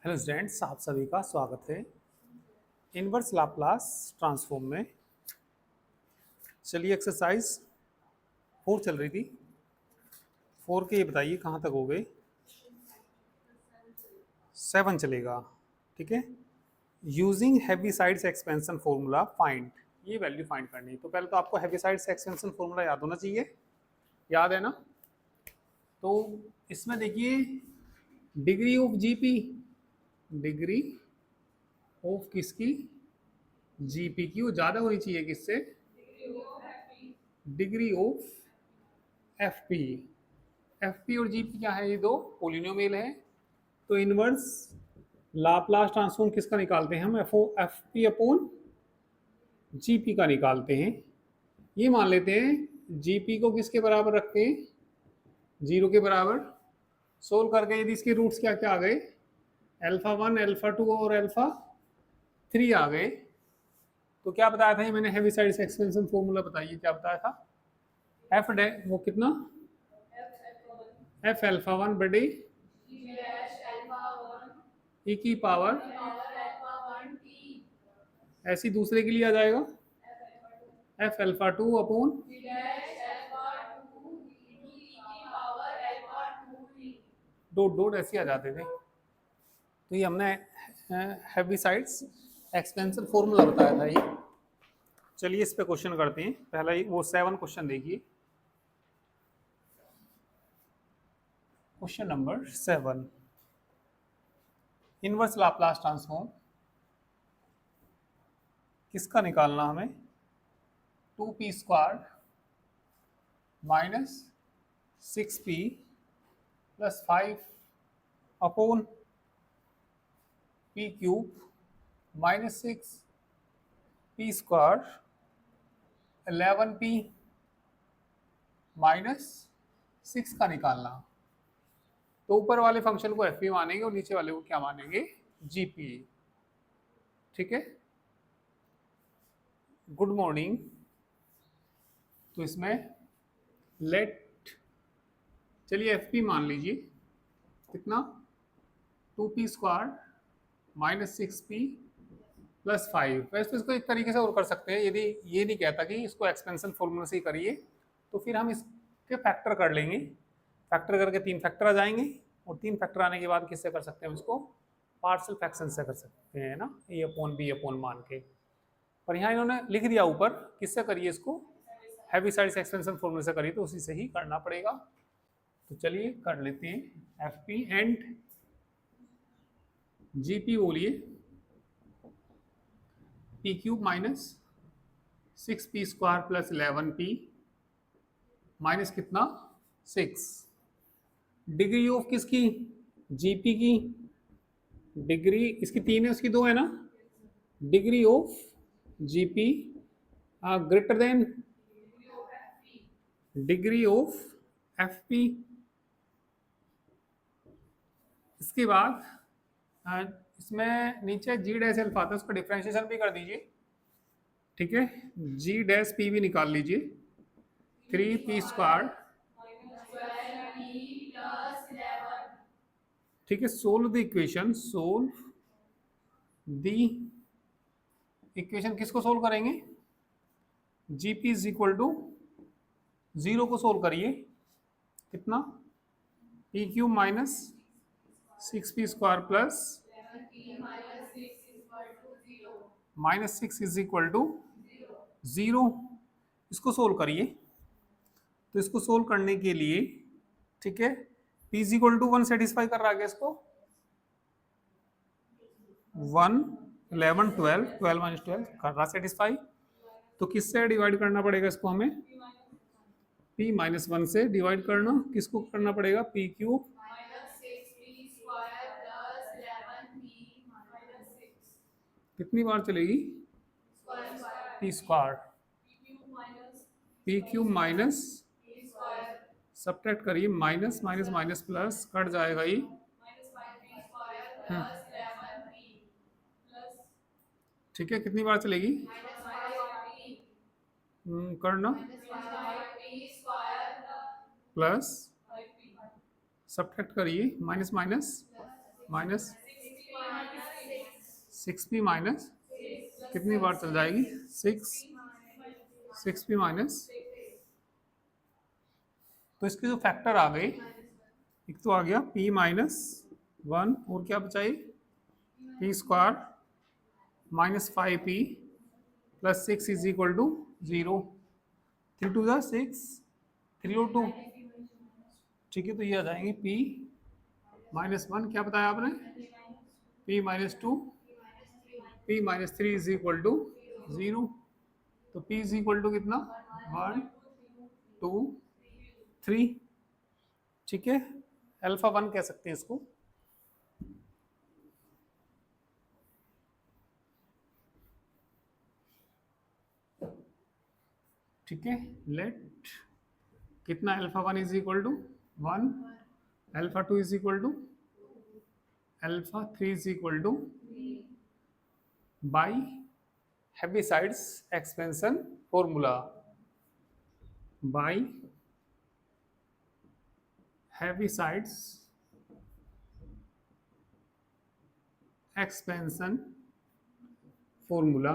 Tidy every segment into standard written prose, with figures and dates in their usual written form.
Hello students, आप सभी का स्वागत है इनवर्स लाप्लास ट्रांसफॉर्म में। चलिए एक्सरसाइज 4 चल रही थी। 4 के ये बताइए कहाँ तक हो गए। 7 चलेगा, ठीक है। यूजिंग हैवीसाइड्स एक्सपेंशन फॉर्मूला फाइंड, ये वैल्यू फाइंड करनी है। तो पहले तो आपको हैवीसाइड्स एक्सपेंशन फॉर्मूला याद होना चाहिए, याद है ना। तो इसमें देखिए degree of GP, degree of किसकी, जीपी की, वो ज़्यादा होनी चाहिए किससे, डिग्री ऑफ एफपी। एफपी और जीपी क्या है, ये दो पोलिनोमियल है। तो इनवर्स लाप्लास ट्रांसफॉर्म किसका निकालते हैं हम, एफ पी अपॉन जीपी का निकालते हैं। ये मान लेते हैं जीपी को किसके बराबर रखते हैं, 0 के बराबर। सोल्व करके यदि इसके रूट्स क्या क्या आ गए, अल्फा 1 अल्फा 2 और अल्फा 3 आ गए। तो क्या बताया था ये मैंने, हैवीसाइड्स एक्सपेंशन फॉर्मूला बताइए क्या बताया था। एफ डे वो कितना, एफ अल्फा 1 बटे ई की पावर, ऐसी दूसरे के लिए आ जाएगा F alpha 2 upon dot dot, ऐसे आ जाते थे। तो ये हमने हैवीसाइड्स एक्सपेंशन फॉर्मूला बताया था ये। चलिए इस पे क्वेश्चन करते हैं। पहला ही वो 7 क्वेश्चन देखिए। Question number 7, inverse Laplace transform किसका निकालना हमें, 2p square minus 6p plus 5 upon p cube minus 6p square 11p minus 6 का निकालना। तो ऊपर वाले फंक्शन को एफ पी मानेंगे और नीचे वाले को क्या मानेंगे, जीपी। ठीक है, गुड मॉर्निंग। तो इसमें लेट, चलिए एफ पी मान लीजिए कितना, 2p square minus 6p plus 5। वैसे तो इसको एक तरीके से और कर सकते हैं, यदि ये नहीं कहता कि इसको एक्सपेंशन फॉर्मूला से ही करिए, तो फिर हम इसके फैक्टर कर लेंगे। फैक्टर करके 3 फैक्टर आ जाएंगे, और 3 फैक्टर आने के बाद किससे कर सकते हैं इसको, पार्शियल फ्रैक्शन से कर सकते हैं ना, ए अपॉन बी अपॉन मान के। पर यहाँ इन्होंने लिख दिया ऊपर, किससे करिए इसको, हैवीसाइड्स एक्सपेंशन फॉर्मूला से करिए, तो उसी से ही करना पड़ेगा। तो चलिए कर लेते हैं एफ पी एंड जीपी बोलिए, P cube minus 6p square plus 11p minus कितना 6, डिग्री ऑफ किसकी, जीपी की, डिग्री इसकी 3 है उसकी 2 है ना, degree of GP greater than degree of FP. इसके बाद इसमें नीचे जी डैश अल्फा था, उसका डिफरेंशिएशन भी कर दीजिए। ठीक है, जी डैश पी भी निकाल लीजिए, 3p स्क्वायर। ठीक है, solve the equation, solve the equation किसको सोल्व करेंगे, जीपी इज इक्वल टू 0 को सोल्व करिए, कितना, P cube minus 6p square plus minus 6 is equal to 0। इसको सोल्व करिए। तो इसको सोल्व करने के लिए, ठीक है, p is equal to 1 satisfy कर रहा है इसको, 1 11 12 12 माइनस 12 कर रहा सेटिस्फाई। तो किससे डिवाइड करना पड़ेगा इसको हमें, p माइनस 1 से डिवाइड करना, किसको करना पड़ेगा, p क्यूब, कितनी बार चलेगी, p square, p cube minus, subtract करिए, minus minus minus plus cut जाएगा ये, ठीक है, कितनी बार चलेगी, करना, प्लस सब्ट्रैक्ट करिए, minus minus minus, 6p minus कितनी बार चल जाएगी, 6p माइनस, तो इसके जो फैक्टर आ गए, एक तो आ गया p माइनस 1 और क्या बचाई, p square minus 5p plus 6 is equal to 0, 3 two ज़ा 6, 3 और 2, ठीक है। तो ये आ जाएंगे p माइनस 1, क्या बताया आपने, p minus 2, p minus 3 is equal to 0, तो p इज इक्वल टू कितना, 1 2 3, ठीक है। अल्फा 1 कह सकते हैं इसको। ठीक है, लेट कितना, alpha 1 is equal to 1, alpha 2 is equal to, alpha 3 is equal to by Heaviside's expansion formula, by Heaviside's expansion formula.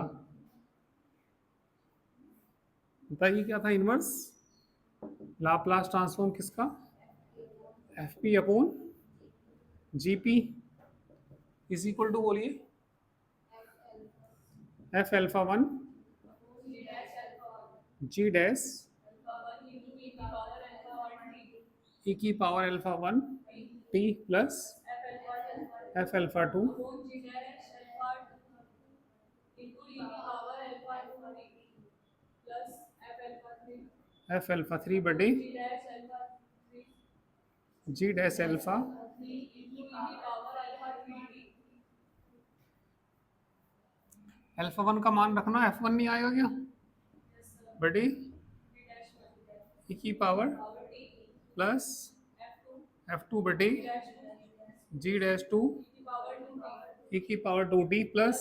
बताइए क्या था इनवर्स, लाप्लास ट्रांसफॉर्म किसका, F P upon G P is equal to, बोलिए, F alpha 1 G dash E की power alpha 1 T plus F alpha 2 F alpha 3 बटे जी dash alpha alpha 1 का मान रखना, एफ 1 नहीं आएगा क्या, बटे ई की पावर प्लस एफ 2 बटे जी डैश 2 ई की पावर 2 डी प्लस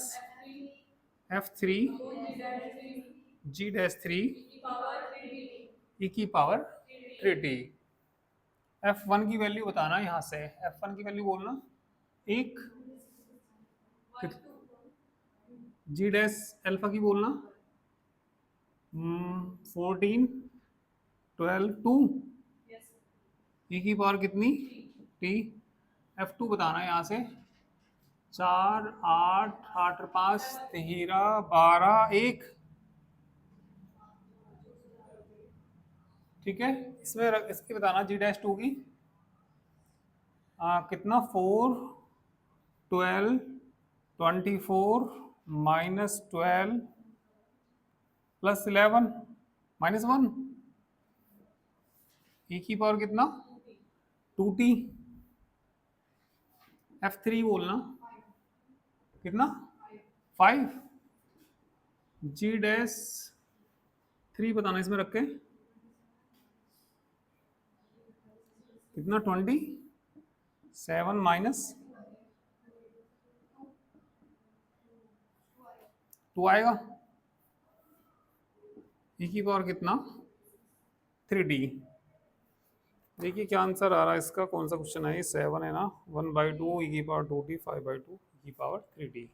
एफ 3 जी डैश 3 ई की पावर 3 टी। एफ 1 की वैल्यू बताना यहाँ से, एफ 1 की वैल्यू बोलना, एक जी डैश अल्फा की बोलना 14 12 2 ई की पावर कितनी टी। एफ 2 बताना यहाँ से 4 8 8 5 13 12 1, ठीक है। इसमें इसकी बताना जी डैश 2 की कितना 4 12 24 माइनस 12 प्लस 11 माइनस 1, ई की पावर कितना 2t। एफ 3 बोलना कितना 5, जी डैश 3 बताना इसमें रख के कितना 27 माइनस 2 आएगा, ई की पावर कितना 3d। देखिए क्या आंसर आ रहा है इसका, कौन सा क्वेश्चन है ये, 7 है ना, 1/2 ई की पावर 2t 5/2 ई की पावर 3d।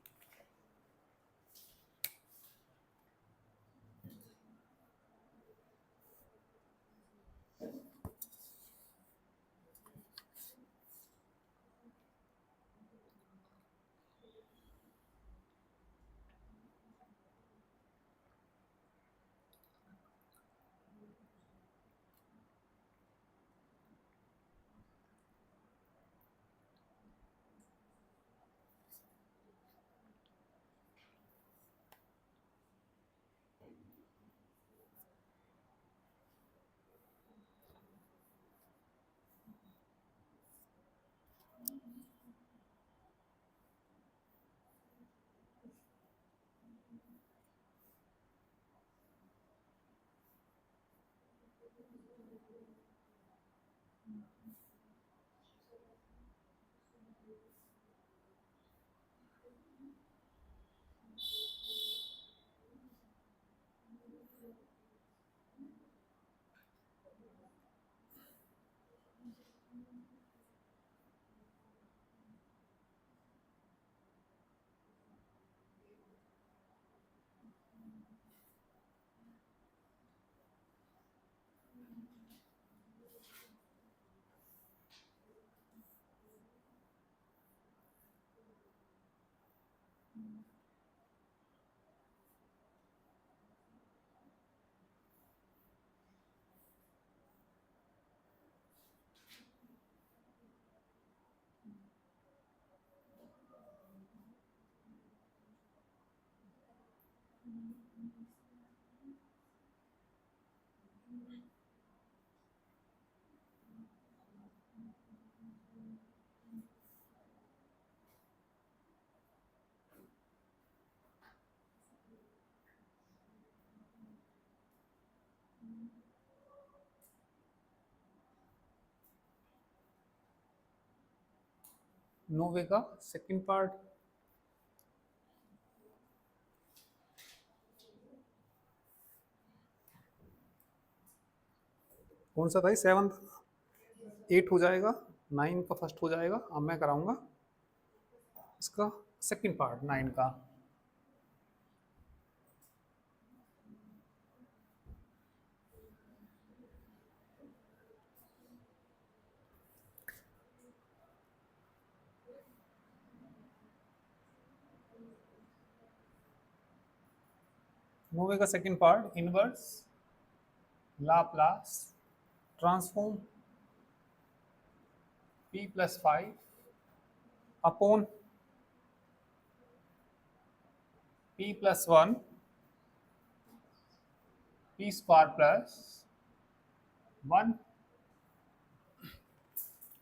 नोवे का सेकंड पार्ट, कौन सा था? 7 8 हो जाएगा, 9 का फर्स्ट हो जाएगा। अब मैं कराऊंगा इसका सेकंड पार्ट 9 का। नोवे का second part, inverse Laplace transform p plus 5 upon p plus 1 p square plus 1।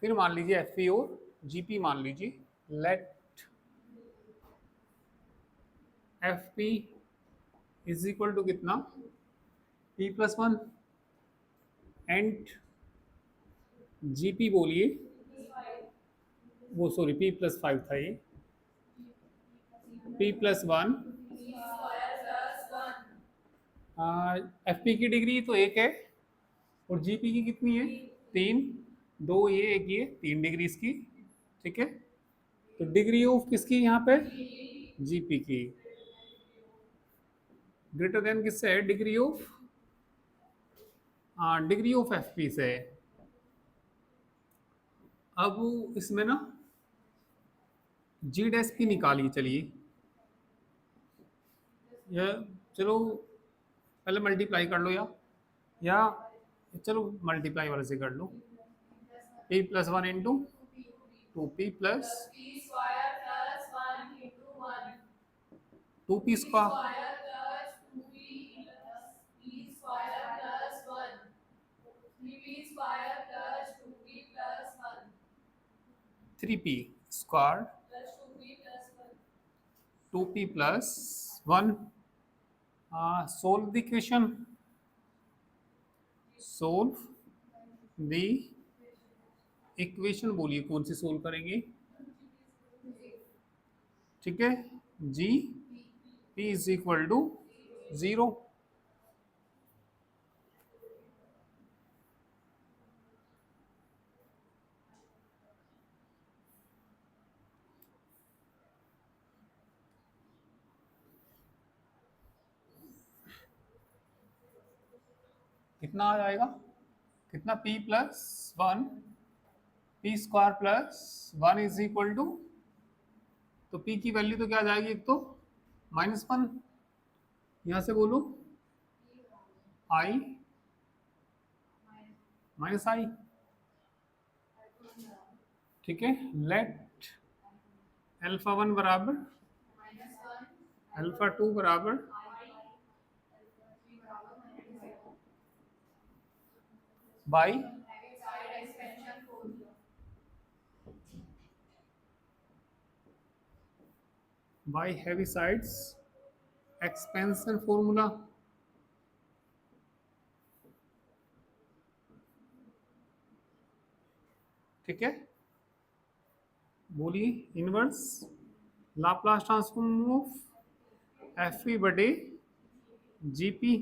फिर मान लीजिए एफ पी और जी पी मान लीजिए। Let F P is equal to कितना? p plus 1 and G P बोलिए, वो सॉरी p प्लस 5 था ये, p प्लस 1। एफ पी की डिग्री तो 1 है और जी पी की कितनी है? 3। 2 ये 1 ये, 3 डिग्री इसकी। ठीक है, तो डिग्री ऑफ किसकी यहाँ पे? जीपी की। ग्रेटर देन किससे है? डिग्री ऑफ, हाँ डिग्री ऑफ एफपी से। अब इसमें ना जी डैश की निकालिए। चलिए या चलो पहले मल्टीप्लाई कर लो, या चलो मल्टीप्लाई वाले से कर लो। p plus 1 into 2p plus 2p square 3p square 2p plus 1। Solve the equation, solve the equation बोलिए कौन सी सोल्व करेंगे? ठीक है, G P is equal to 0। कितना आ जाएगा? कितना? p plus 1 p square plus 1 is equal to, तो p की वैल्यू तो क्या आ जाएगी? एक तो -1, यहां से बोलो i माइनस आई। ठीक है, लेट अल्फा 1 बराबर अल्फा 2 बराबर by Heaviside's expansion formula. ठीक है, बोलिए inverse Laplace transform of F P बटे G P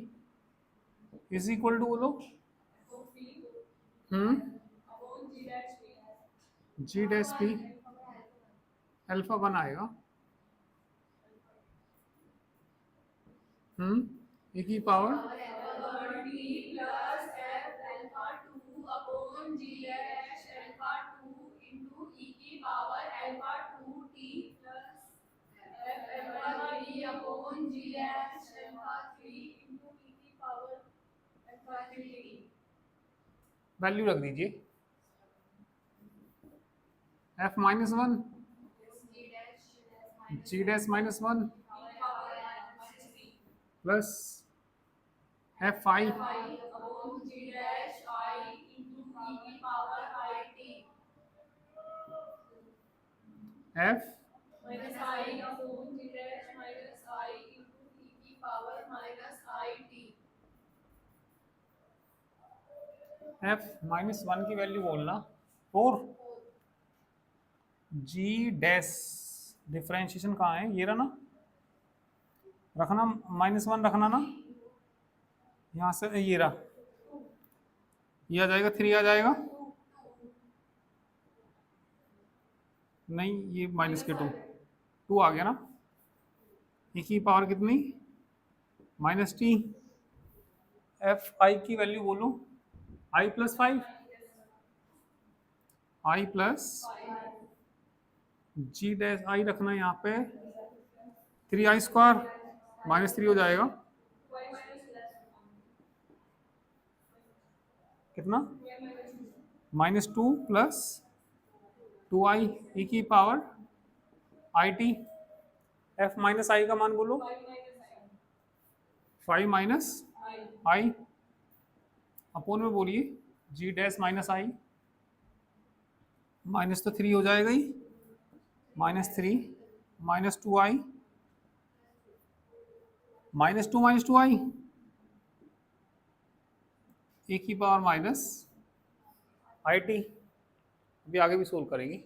is equal to, बोलो जी डैश पी अल्फा 1 आएगा। ए की पावर वैल्यू रख दीजिए F minus 1 G dash -1 plus F I F F minus one की वैल्यू बोलना 4 जी डैश डिफरेंशिएशन कहाँ है, ये रहा ना, रखना माइनस वन रखना ना, यहाँ से ये रहा, ये आ जाएगा 3 आ जाएगा, नहीं ये माइनस के 2 आ गया ना, e की पावर कितनी -t, एफ आई की वैल्यू बोलो I plus 5, I plus G dash I रखना यहाँ पे 3i² -3 हो जाएगा, कितना -2 प्लस 2i e की power I T, F minus I का मान बोलो 5 माइनस आई अपोन में बोलिए G dash minus I, minus तो 3 हो जाएगा ही, -3 -2i -2 e की पावर माइनस आई टी। अभी आगे भी सोल्व करेंगे।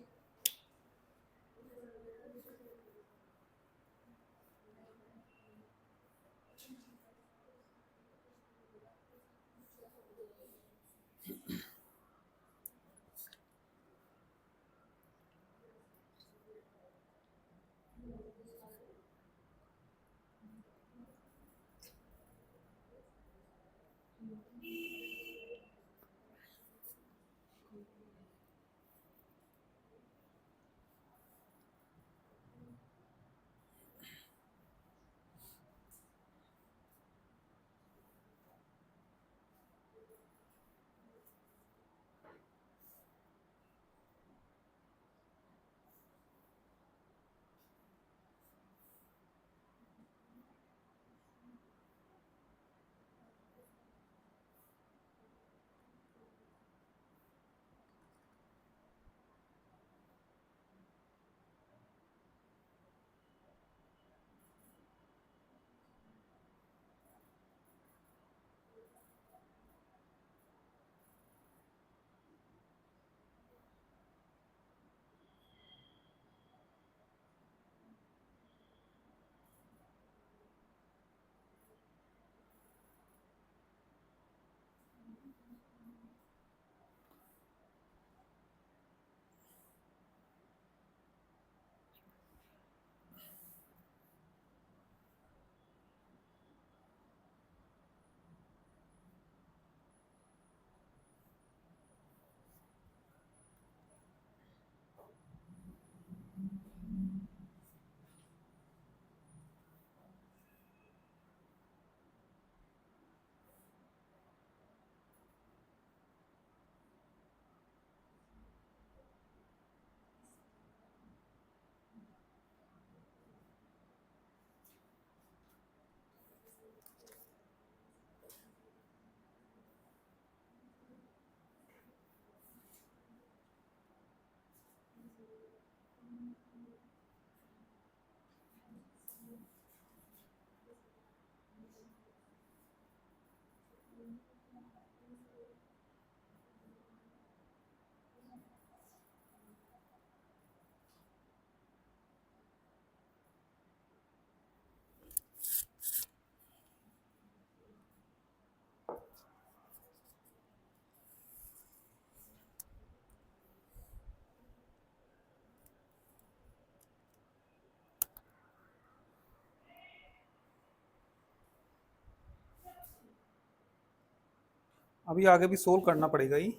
अभी आगे भी सोल्व करना पड़ेगा ही।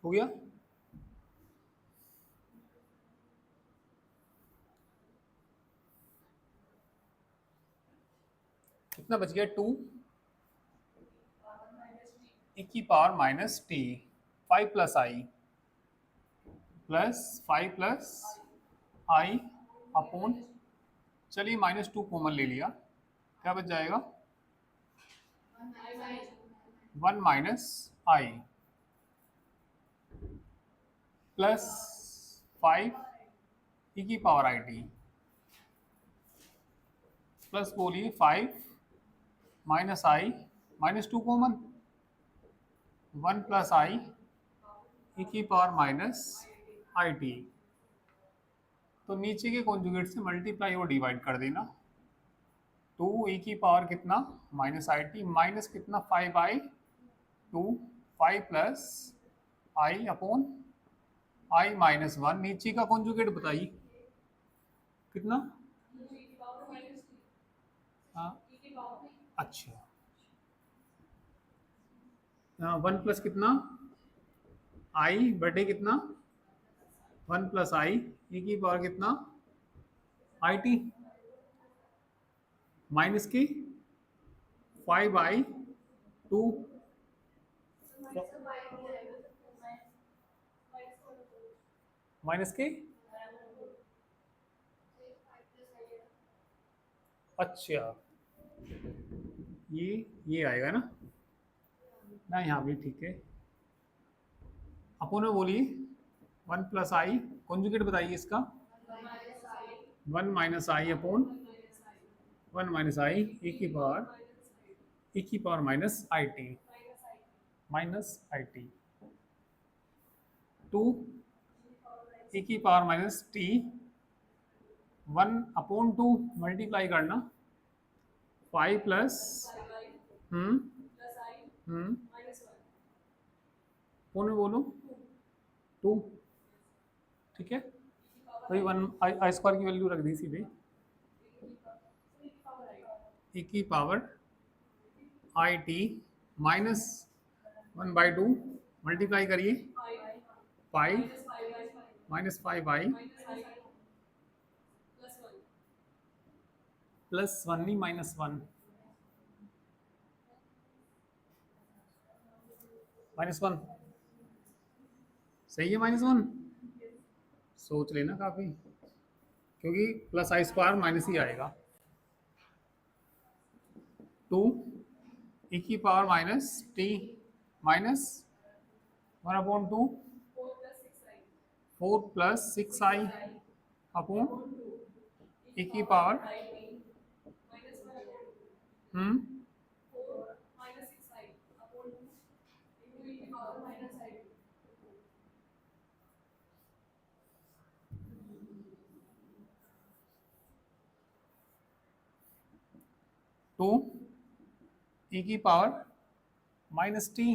हो गया। कितना बच गया? 2 e की पावर माइनस टी, 5 प्लस आई प्लस 5 प्लस आई अपॉन, चलिए -2 कॉमन ले लिया, क्या बच जाएगा? 1 माइनस आई प्लस 5 e की पावर आई टी प्लस बोलिए 5 माइनस आई, -2 कॉमन, 1 प्लस आई e की पावर माइनस आई टी। तो नीचे के कॉन्जुगेट से मल्टीप्लाई और डिवाइड कर देना। 2 e की पावर कितना? माइनस आई टी माइनस कितना? 5 आई 2, 5 plus I upon I minus 1। नीचे का कॉन्जुगेट बताइए कितना? हाँ अच्छा, 1 प्लस कितना? आई बटे कितना? 1 प्लस आई e की पावर कितना? आई टी माइनस की 5 आई 2 माइनस के, अच्छा ये आएगा ना ना, यहाँ भी ठीक है। अपोन में बोलिए 1 प्लस आई, कॉन्जुगेट बताइए इसका। 1 माइनस आई अपॉन 1 माइनस आई e की power minus I T, minus I T 2 e की power minus T 1 upon 2 multiply करना 5 प्लस अपोन में बोलो 2, ठीक है। वही 1 आई स्क्वायर की वैल्यू रख दी सीधे, e की power I T minus 1/2 multiply करिए 5 माइनस 5 आई प्लस 1 नहीं -1 -1 सही है। -1 सोच लेना काफी, क्योंकि प्लस आई स्क्वायर माइनस ही आएगा। 2 e की power minus T minus 1/2 4 plus 6 आई अपॉन e की पावर हम्म 2 e की पावर माइनस टी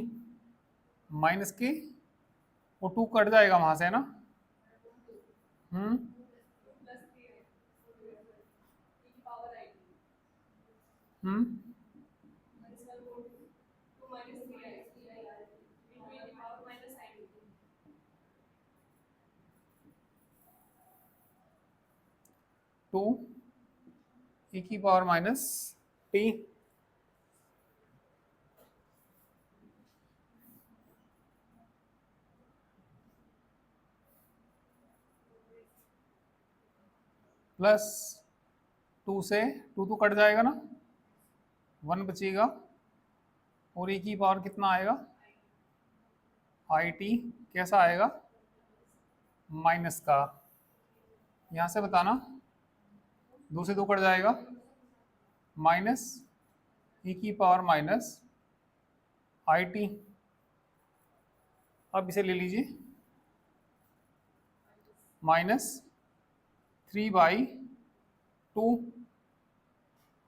माइनस के, वो 2 कट जाएगा वहां से, है ना। हम्म हम्म 2 e की पावर माइनस टी प्लस 2 से 2 तो कट जाएगा ना, 1 बचेगा और e की पावर कितना आएगा? आई टी कैसा आएगा? माइनस का, यहाँ से बताना, 2 से 2 कट जाएगा, माइनस e की पावर माइनस आई टी। अब इसे ले लीजिए -3/2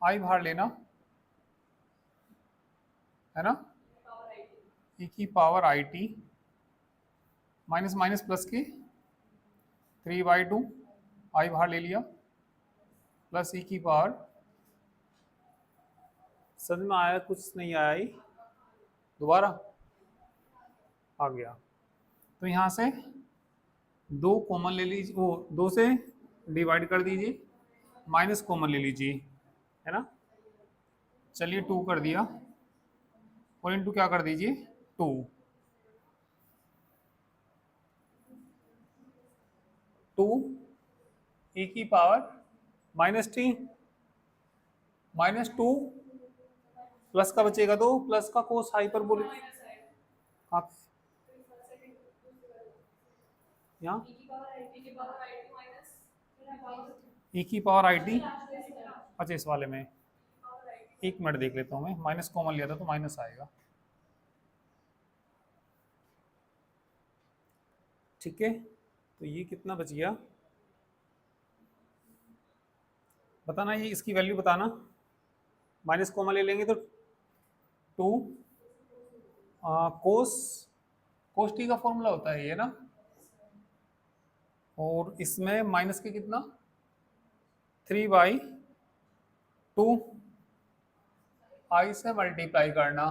आई बाहर लेना, है ना, e की power I T minus minus plus के 3/2 आई बाहर ले लिया प्लस e की पावर, समझ में आया? कुछ नहीं आया ही, दोबारा आ गया। तो यहाँ से 2 कॉमन ले लीजिए, वो 2 से डिवाइड कर दीजिए, माइनस कॉमन ले लीजिए, है ना। चलिए 2 कर दिया और इंटू क्या कर दीजिए 2, 2 ई की पावर -t, -2 प्लस का बचेगा 2, प्लस का कोस हाइपरबोलिक आप यहाँ ई की पावर आई टी, अच्छा इस वाले में 1 मिनट देख लेता हूँ मैं, माइनस कॉमन लिया था तो माइनस आएगा, ठीक है। तो ये कितना बच गया बताना, ये इसकी वैल्यू बताना, माइनस कॉमन ले लेंगे तो 2 कोस, कोस टी का फॉर्मूला होता है ये ना, और इसमें माइनस के कितना 3/2 आई से मल्टीप्लाई करना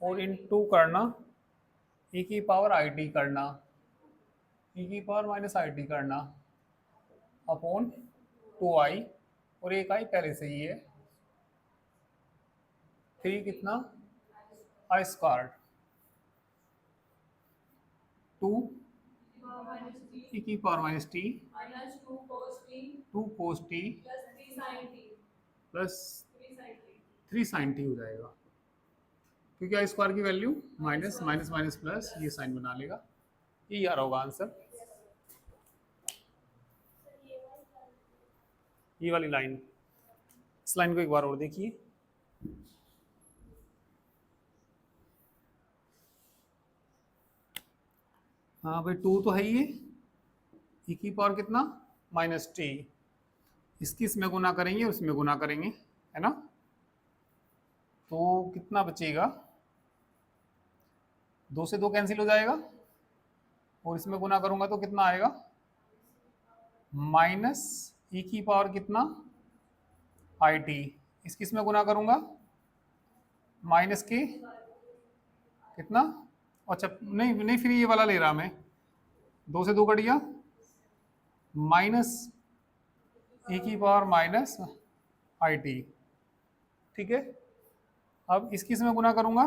और इन 2 करना, ई की पावर आई टी करना, ई की पावर माइनस आई टी करना अपॉन 2i, और एक आई पहले से ही है, 3 कितना आई स्क्वायर 2 ई की power minus T 2 cos t plus 3 sign T हो जाएगा, क्योंकि आई स्क्वायर की value minus minus minus plus ये साइन बना लेगा, ये आ रहा होगा आंसर, ये वाली लाइन। इस लाइन को एक बार और देखिए, हाँ भाई 2 तो है ही है, ई की पावर कितना -t, इसकी इसमें गुना करेंगे उसमें गुना करेंगे, है ना। तो कितना बचेगा, 2 से 2 कैंसिल हो जाएगा और इसमें गुना करूंगा तो कितना आएगा, माइनस ई की पावर कितना आई टी, इसकी इसमें गुना करूंगा माइनस के कितना, अच्छा नहीं नहीं फिर ये वाला ले रहा मैं, 2 से 2 कट गया, माइनस ई की पावर माइनस आई टी, ठीक है। अब इसकी इसमें गुना करूंगा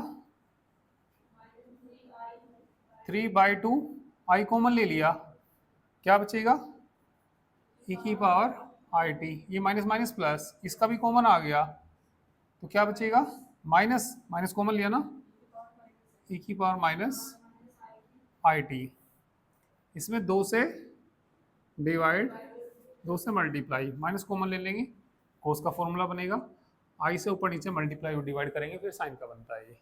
3/2, आई कॉमन ले लिया, क्या बचेगा ई की पावर आई टी, ये माइनस माइनस प्लस, इसका भी कॉमन आ गया तो क्या बचेगा, माइनस माइनस कॉमन लिया ना, ई की पावर माइनस आई टी, इसमें 2 से डिवाइड 2 से मल्टीप्लाई, माइनस कॉमन ले लेंगे, कोस का फॉर्मूला बनेगा, आई से ऊपर नीचे मल्टीप्लाई और डिवाइड करेंगे फिर साइन का बनता है ये।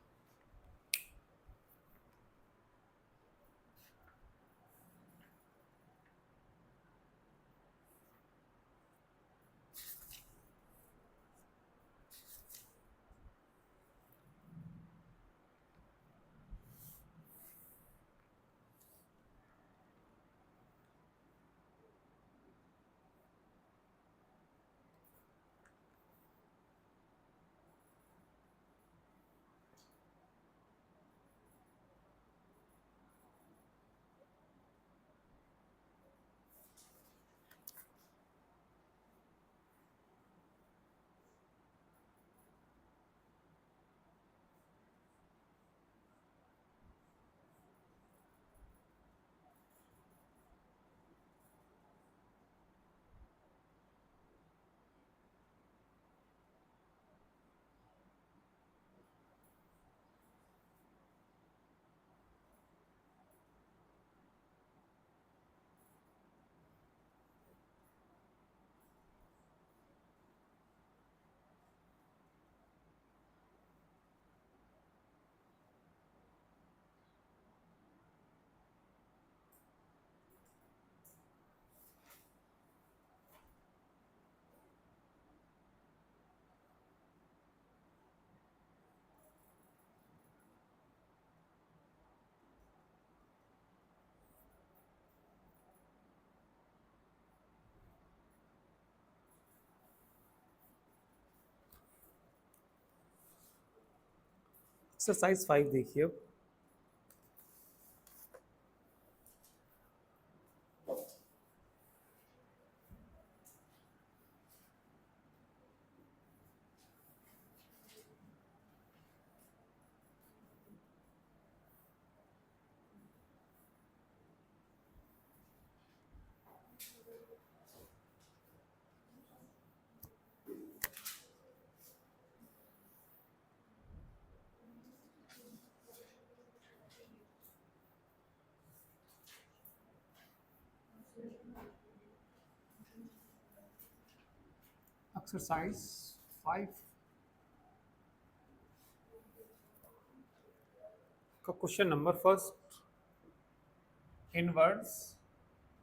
एक्सरसाइज 5 देखिए अब, एक्सरसाइज 5 का question number first, inverse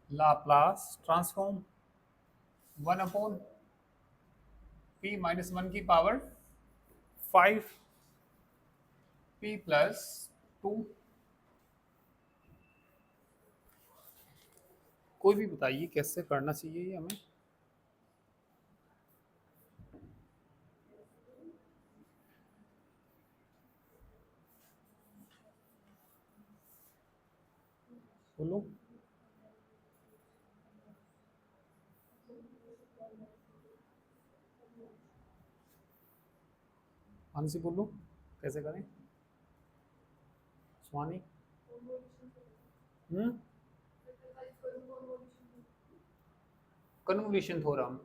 Laplace transform 1/p - 1 की पावर 5p+2। कोई भी बताइए कैसे करना चाहिए ये हमें। बोलो। मानसी बोलो कैसे करें। स्वानी। कन्वोल्यूशन थ्योरम,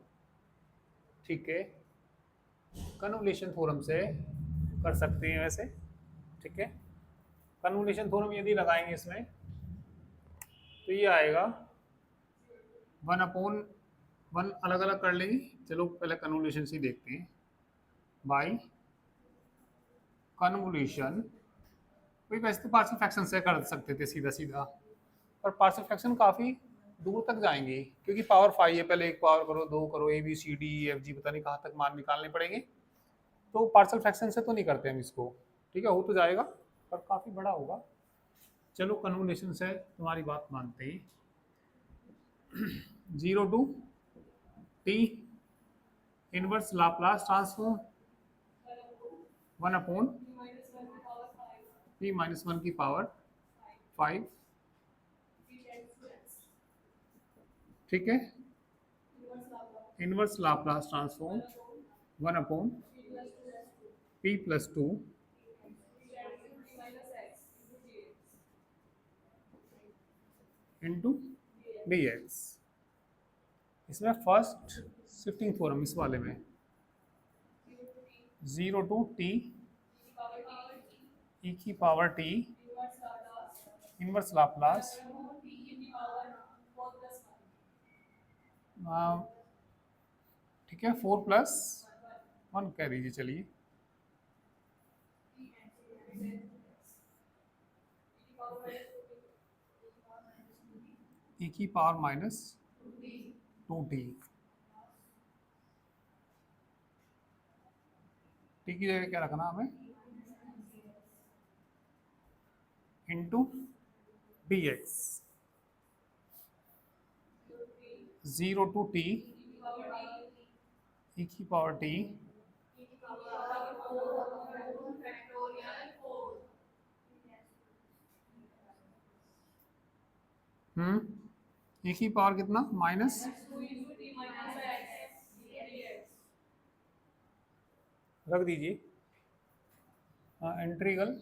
ठीक है, कन्वोल्यूशन थ्योरम से कर सकते हैं वैसे, ठीक है। कन्वोल्यूशन थ्योरम यदि लगाएंगे इसमें तो ये आएगा 1/1, अलग अलग कर लेंगे। चलो पहले कन्वोल्यूशन से देखते हैं। बाई कन्वोल्यूशन, कोई वैसे तो पार्शियल फ्रैक्शन से कर सकते थे सीधा सीधा, पर पार्शियल फ्रैक्शन काफ़ी दूर तक जाएंगे क्योंकि पावर 5 है। पहले एक पावर करो, दो करो, A B C D E F G, पता नहीं कहाँ तक मान निकालने पड़ेंगे। तो पार्शियल फ्रैक्शन से तो नहीं करते हम इसको, ठीक है, हो तो जाएगा पर काफ़ी बड़ा होगा। चलो कन्वोल्यूशन से तुम्हारी बात मानते हैं। 0 to t inverse Laplace transform 1/p - 1 की पावर 5, ठीक है। Inverse Laplace transform 1/p+2 into D x. इसमें फर्स्ट शिफ्टिंग थ्योरम इस वाले में 0 to t e की पावर t इनवर्स लाप्लास, ठीक है, 4+1 कह दीजिए चलिए, e की पावर -2t, t की जगह क्या रखना हमें, into D X. 0 to t e की पावर t e की पावर कितना माइनस, रख दीजिए, इंटीग्रल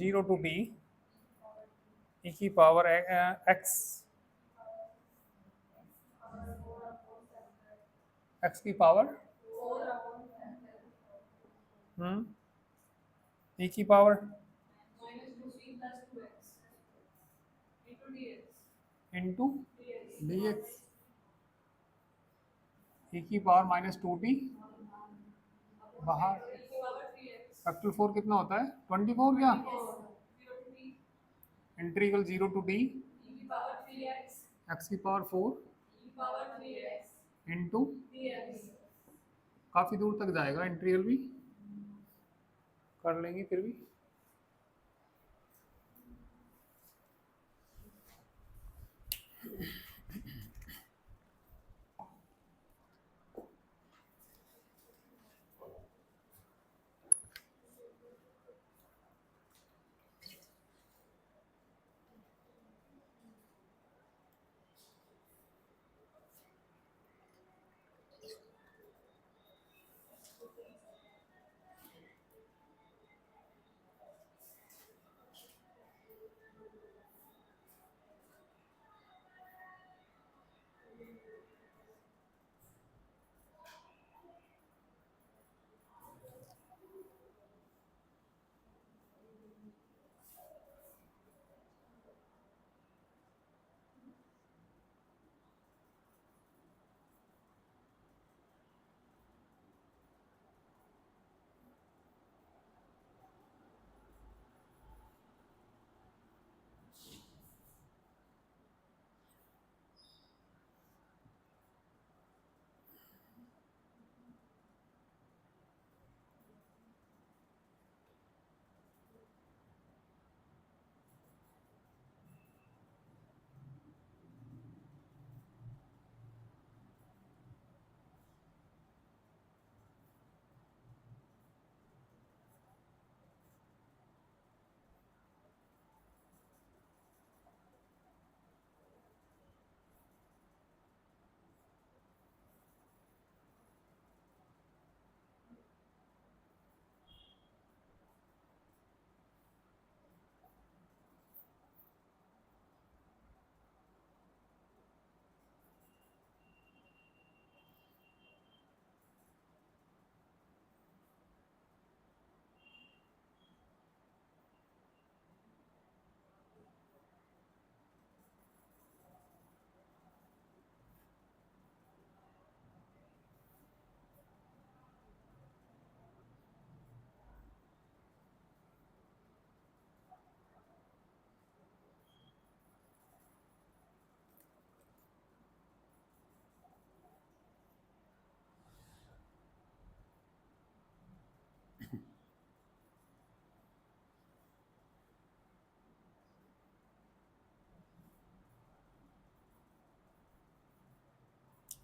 0 to t e की पावर x, x की पावर e की power into D x, e की पावर -2t बाहर, फैक्टर 4 कितना होता है 24 क्या, इंटीग्रल 0 to t x की पावर 4 इंटू, काफ़ी दूर तक जाएगा इंटीग्रल भी, कर लेंगे फिर भी।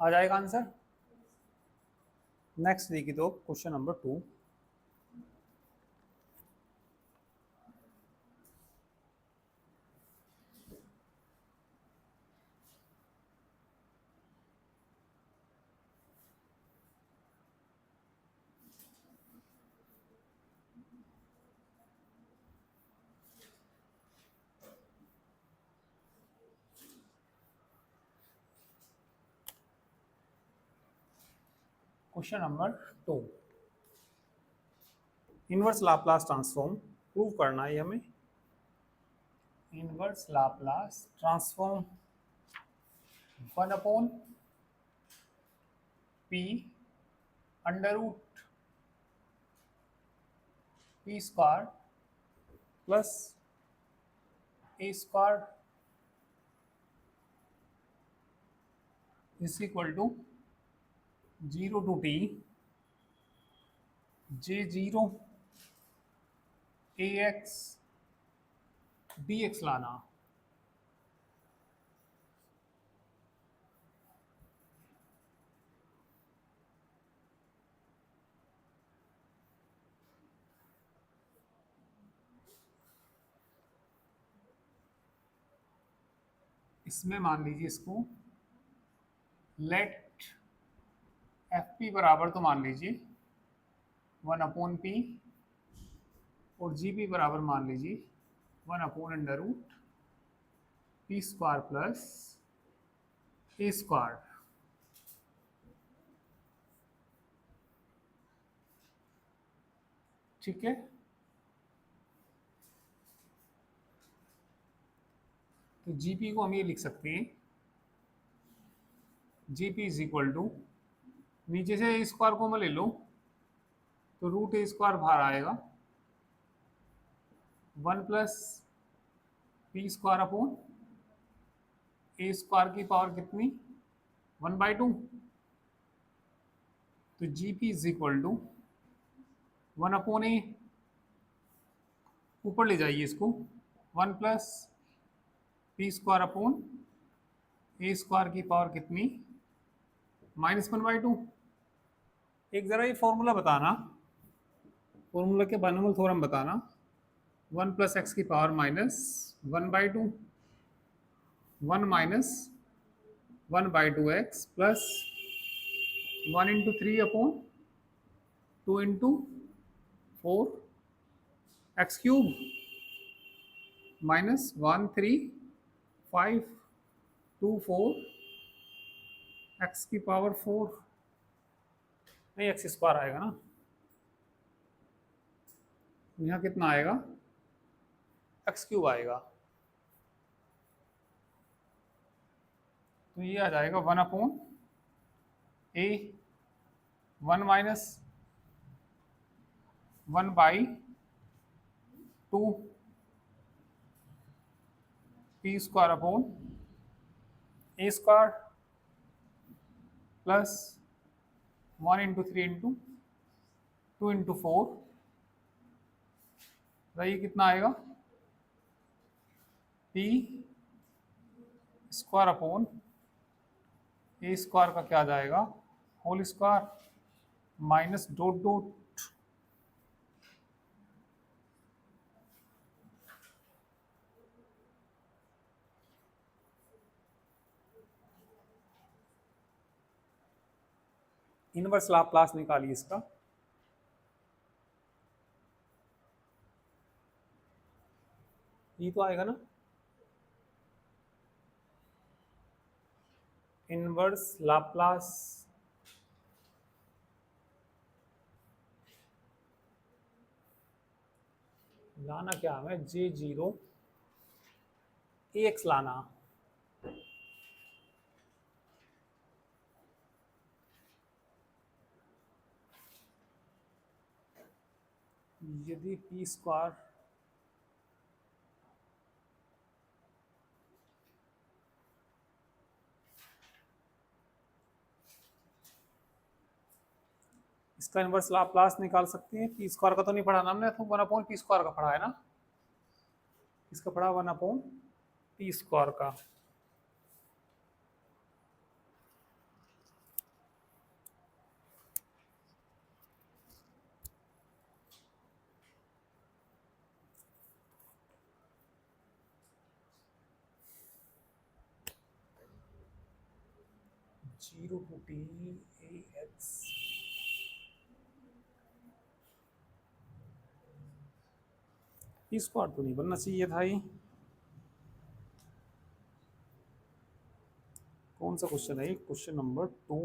आ जाएगा आंसर। नेक्स्ट देखिए तो question number 2। Question number 2, inverse Laplace transform prove करना है हमें। Inverse Laplace transform 1 upon P under root P square plus A square is equal to 0 to t J0 ax dx लाना। इसमें मान लीजिए इसको लेट एफ पी बराबर तो मान लीजिए 1/p और जी पी बराबर मान लीजिए 1/√p² प्लस ए स्क्वायर। ठीक है, तो जीपी को हम ये लिख सकते हैं, जीपी इज इक्वल टू, नीचे से ए स्क्वायर को मैं ले लूँ तो रूट ए स्क्वायर बाहर आएगा 1 plus P square upon A square की पावर कितनी 1/2। तो G P is equal to 1/a, ऊपर ले जाइए इसको 1 plus P square upon A square की पावर कितनी -1/2। एक ज़रा ये फॉर्मूला बताना, फॉर्मूला के बाइनोमियल थ्योरम बताना। 1 प्लस एक्स की power -1/2, 1 minus 1/2x plus 1 into 3 upon 2 into 4 x cube -13524 x की पावर 4, नहीं एक्स स्क्वायर आएगा ना, यहाँ कितना आएगा एक्स क्यूब आएगा। तो ये आ जाएगा 1/a 1 minus 1/2 P square upon A square plus 1 into 3 into 2 into 4, ये कितना आएगा P square upon A square का क्या आ जाएगा whole square minus dot dot inverse Laplace निकालिए इसका। ये तो आएगा ना इनवर्स लाप्लास लाना क्या हमें J0 ax लाना। यदि पी स्क्वायर इसका इनवर्स लाप्लास निकाल सकते हैं। पी स्क्वायर का तो नहीं पढ़ा ना हमने, तो 1/p² का पढ़ा है ना, इसका पढ़ा 1/p² का। 0 to t ax स्क्वायर तो नहीं बनना चाहिए था ये। कौन सा क्वेश्चन है? Question number 2।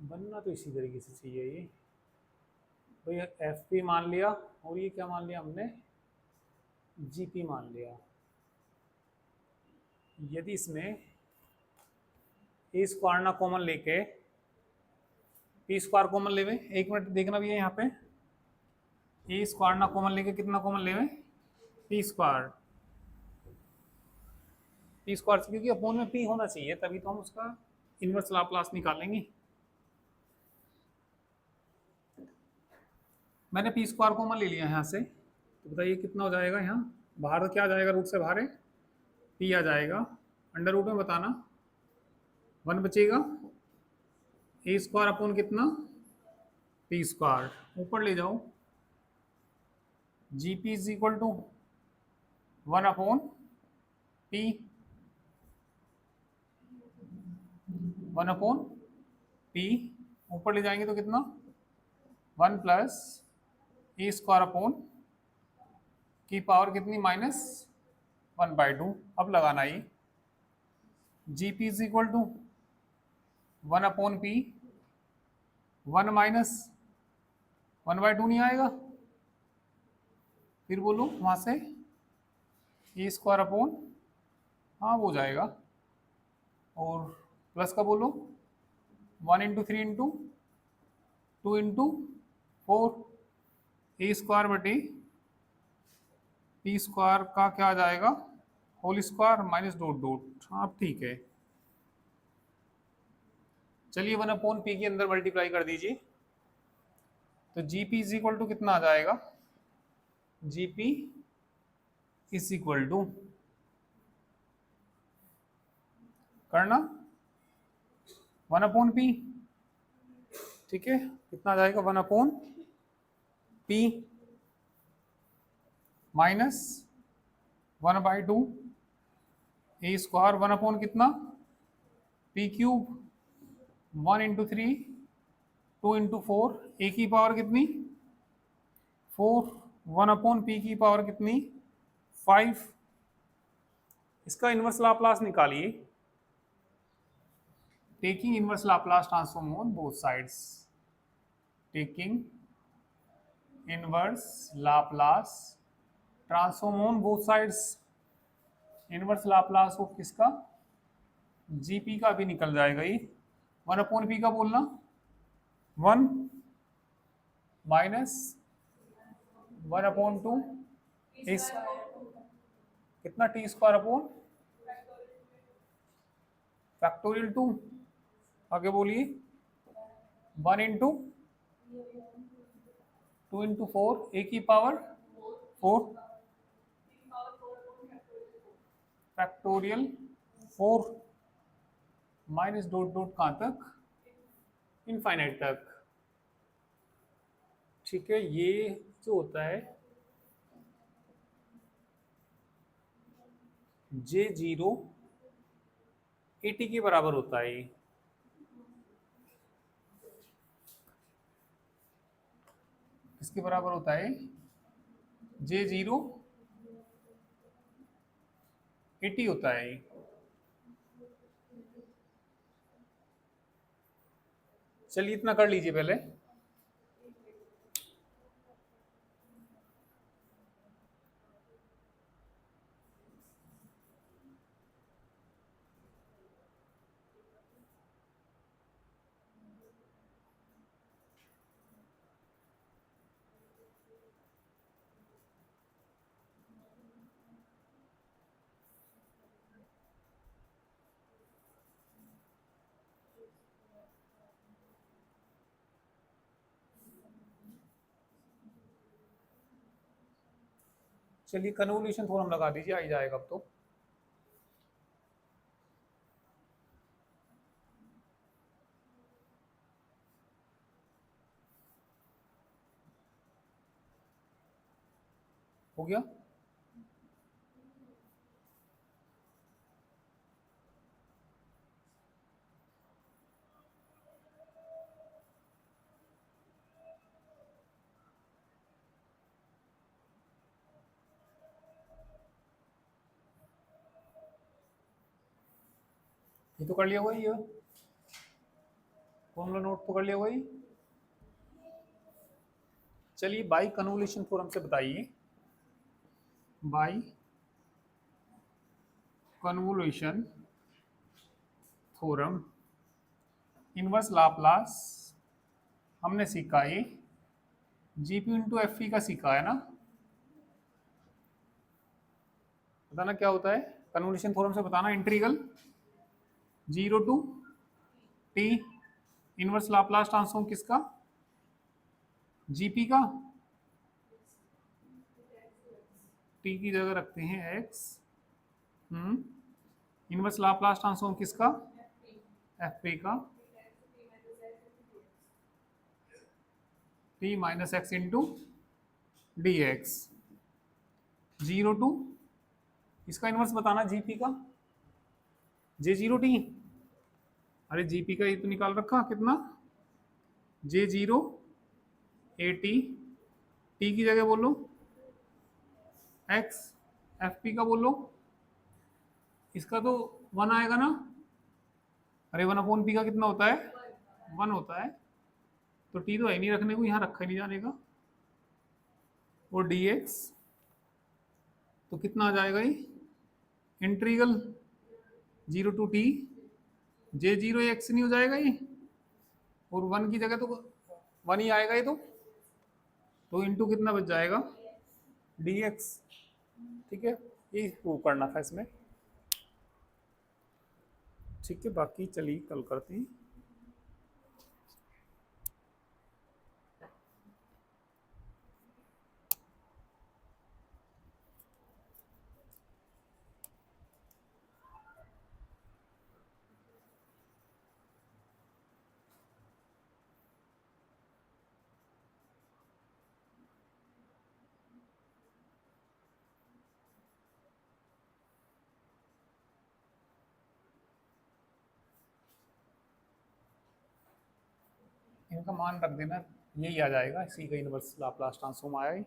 बनना तो इसी तरीके से चाहिए ये। तो ये एफ पी मान लिया और ये क्या मान लिया हमने? जी पी मान लिया। यदि इसमें ए स्क्वायर ना कॉमन लेके पी स्क्वायर कॉमन लेवे, एक मिनट देखना भी है यहाँ पे, ए स्क्वायर ना कॉमन लेके कितना कॉमन लेवे? P square. पी स्क्वायर से क्योंकि अपोन में पी होना चाहिए तभी तो हम उसका इनवर्स लाप्लास निकालेंगे। मैंने पी स्क्वायर कॉमन ले लिया यहाँ से, तो बताइए कितना हो जाएगा? यहाँ बाहर क्या आ जाएगा? रूट से बाहर है पी आ जाएगा, अंडर रूट में बताना 1 बचेगा, ए स्क्वायर अपोन कितना? P square. ऊपर ले जाओ, G P is equal to 1 upon P, 1 upon P. ऊपर ले जाएंगे तो कितना? 1 प्लस ए स्क्वायर अपॉन की पावर कितनी? -1/2। अब लगाना ये G P is equal to 1 upon P, 1 minus 1/2 नहीं आएगा? फिर बोलो वहां से ए स्क्वायर अपॉन, हाँ वो जाएगा, और प्लस का बोलो 1 into 3 into 2 into 4, A square बटे पी स्क्वायर का क्या आ जाएगा? Whole square minus dot dot. हाँ ठीक है, चलिए 1 अपॉन पी के अंदर मल्टीप्लाई कर दीजिए, तो G P is equal to कितना आ जाएगा? G P is equal to करना 1 अपॉन पी, ठीक है, कितना आ जाएगा? 1 अपॉन पी माइनस 1/2 ए स्क्वायर, 1 अपॉन कितना? पी क्यूब, 1 इंटू 3 2 इंटू 4, ए की पावर कितनी? 4, 1 अपॉन पी की पावर कितनी? 5। इसका इनवर्स लाप्लास निकालिए, taking inverse Laplace transform on both sides, taking inverse Laplace transform on both sides. Inverse Laplace of किसका? GP का भी निकल जाएगा ये। 1 अपॉन पी का बोलना 1 माइनस 1 अपॉन 2 इस कितना? T square upon factorial 2। आगे बोलिए 1 इंटू 2 इंटू 4, ए की power 4 factorial 4 minus dot dot कहाँ तक? इनफाइनाइट तक। ठीक है, ये जो होता है J0 80 के बराबर होता है। किसके बराबर होता है? J0 80 होता है। चलिए इतना कर लीजिए पहले। चलिए कन्वोल्यूशन थोड़ा लगा दीजिए, आ ही जाएगा अब तो। हो गया। ये तो कर लिया होगा, ये फॉर्मूला नोट तो कर लिया होगा ये। चलिए बाई कन्वोल्यूशन थ्योरम से बताइए, by convolution theorem inverse Laplace हमने सीखा ये, जीपी इंटू एफ का सीखा है ना। बताना क्या होता है कन्वोल्यूशन थ्योरम से, बताना integral 0 to T inverse Laplace transform किसका, जीपी का, टी की जगह रखते हैं एक्स। इनवर्स लाप्लास ट्रांसफॉर्म किसका, एफ पी का, T minus X into D X. 0 to इसका इनवर्स बताना जीपी का, जे जीरो टी, अरे जीपी का ये तो निकाल रखा कितना, J zero A T, T की जगह बोलो एक्स, एफ पी का बोलो, इसका तो 1 आएगा ना, अरे 1/पी का कितना होता है, 1 होता है, तो टी तो है नहीं रखने को, यहाँ रखा ही नहीं जाने का। और डी एक्स तो कितना आ जाएगा ये, integral 0 to T J zero X नहीं हो जाएगा ये, और 1 की जगह तो 1 ही आएगा ये, तो इंटू कितना बच जाएगा, डी एक्स। ठीक है, ये प्रूव करना था इसमें। ठीक है, बाकी चलिए कल करते हैं। इनका मान रख देना, यही आ जाएगा, सी का इनवर्स लाप्लास ट्रांसफॉर्म आया है।